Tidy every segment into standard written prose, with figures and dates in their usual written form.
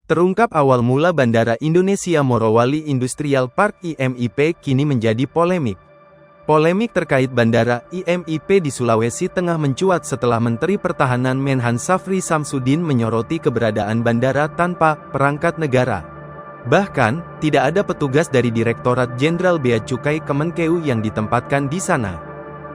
Terungkap awal mula Bandara Indonesia Morowali Industrial Park IMIP kini menjadi polemik. Polemik terkait Bandara IMIP di Sulawesi Tengah mencuat setelah Menteri Pertahanan Menhan Syafri Samsudin menyoroti keberadaan bandara tanpa perangkat negara. Bahkan, tidak ada petugas dari Direktorat Jenderal Bea Cukai Kemenkeu yang ditempatkan di sana.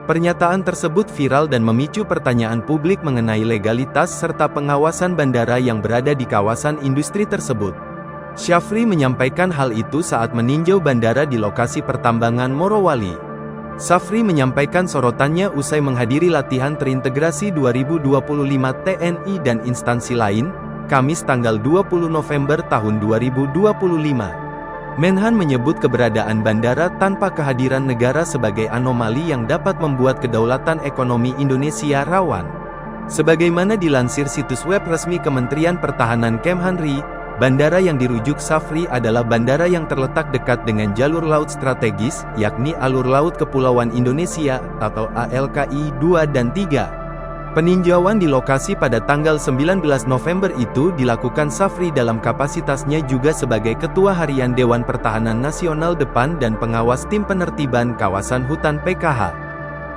Pernyataan tersebut viral dan memicu pertanyaan publik mengenai legalitas serta pengawasan bandara yang berada di kawasan industri tersebut. Syafri menyampaikan hal itu saat meninjau bandara di lokasi pertambangan Morowali. Syafri menyampaikan sorotannya usai menghadiri latihan terintegrasi 2025 TNI dan instansi lain, Kamis tanggal 20 November tahun 2025. Menhan menyebut keberadaan bandara tanpa kehadiran negara sebagai anomali yang dapat membuat kedaulatan ekonomi Indonesia rawan. Sebagaimana dilansir situs web resmi Kementerian Pertahanan Kemhanri, bandara yang dirujuk Syafri adalah bandara yang terletak dekat dengan jalur laut strategis, yakni Alur Laut Kepulauan Indonesia, atau ALKI 2 dan 3. Peninjauan di lokasi pada tanggal 19 November itu dilakukan Syafri dalam kapasitasnya juga sebagai Ketua Harian Dewan Pertahanan Nasional Depan dan pengawas tim penertiban kawasan hutan PKH.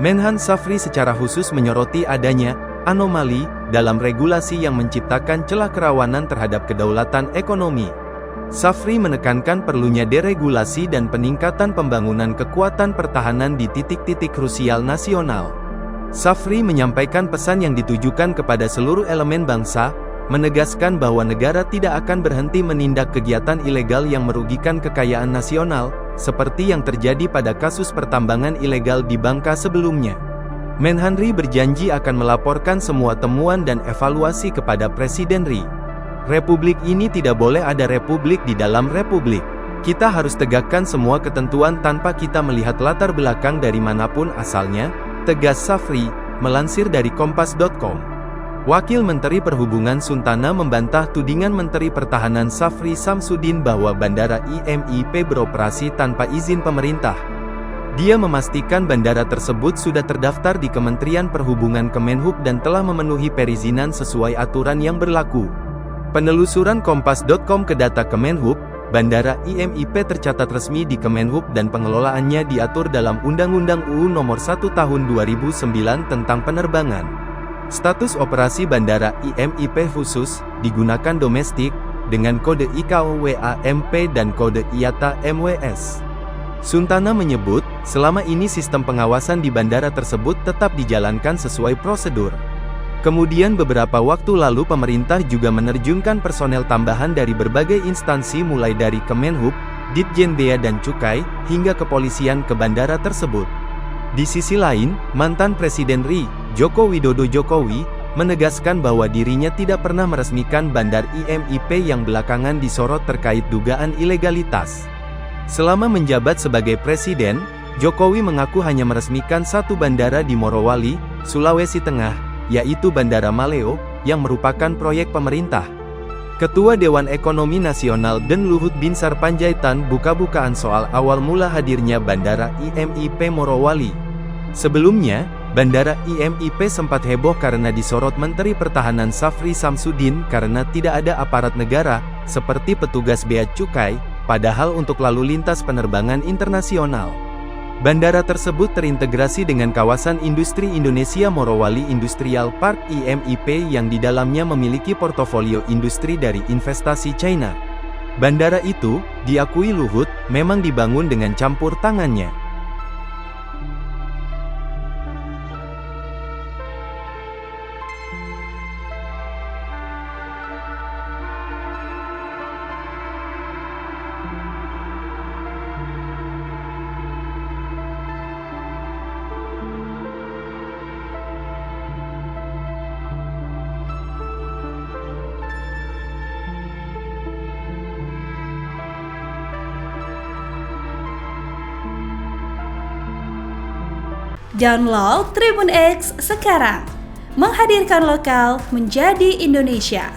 Menhan Syafri secara khusus menyoroti adanya anomali dalam regulasi yang menciptakan celah kerawanan terhadap kedaulatan ekonomi. Syafri menekankan perlunya deregulasi dan peningkatan pembangunan kekuatan pertahanan di titik-titik krusial nasional. Syafri menyampaikan pesan yang ditujukan kepada seluruh elemen bangsa, menegaskan bahwa negara tidak akan berhenti menindak kegiatan ilegal yang merugikan kekayaan nasional, seperti yang terjadi pada kasus pertambangan ilegal di Bangka sebelumnya. Menhanri berjanji akan melaporkan semua temuan dan evaluasi kepada Presiden RI. Republik ini tidak boleh ada republik di dalam republik. Kita harus tegakkan semua ketentuan tanpa kita melihat latar belakang dari manapun asalnya, tegas Syafri, melansir dari Kompas.com. Wakil Menteri Perhubungan Suntana membantah tudingan Menteri Pertahanan Syafri Samsudin bahwa Bandara IMIP beroperasi tanpa izin pemerintah. Dia memastikan bandara tersebut sudah terdaftar di Kementerian Perhubungan Kemenhub dan telah memenuhi perizinan sesuai aturan yang berlaku. Penelusuran Kompas.com ke data Kemenhub, Bandara IMIP tercatat resmi di Kemenhub dan pengelolaannya diatur dalam Undang-Undang UU Nomor 1 Tahun 2009 tentang penerbangan. Status operasi Bandara IMIP khusus, digunakan domestik, dengan kode IKOWAMP dan kode IATA MWS. Suntana menyebut, selama ini sistem pengawasan di bandara tersebut tetap dijalankan sesuai prosedur. Kemudian beberapa waktu lalu pemerintah juga menerjunkan personel tambahan dari berbagai instansi mulai dari Kemenhub, Ditjen Bea dan Cukai, hingga kepolisian ke bandara tersebut. Di sisi lain, mantan Presiden RI, Joko Widodo Jokowi, menegaskan bahwa dirinya tidak pernah meresmikan Bandar IMIP yang belakangan disorot terkait dugaan ilegalitas. Selama menjabat sebagai Presiden, Jokowi mengaku hanya meresmikan satu bandara di Morowali, Sulawesi Tengah, yaitu Bandara Maleo, yang merupakan proyek pemerintah. Ketua Dewan Ekonomi Nasional Den Luhut Binsar Panjaitan buka-bukaan soal awal mula hadirnya Bandara IMIP Morowali. Sebelumnya, Bandara IMIP sempat heboh karena disorot Menteri Pertahanan Syafri Samsudin karena tidak ada aparat negara, seperti petugas bea cukai, padahal untuk lalu lintas penerbangan internasional. Bandara tersebut terintegrasi dengan kawasan industri Indonesia Morowali Industrial Park IMIP yang di dalamnya memiliki portofolio industri dari investasi China. Bandara itu, diakui Luhut, memang dibangun dengan campur tangannya. Download Tribun X sekarang, menghadirkan lokal menjadi Indonesia.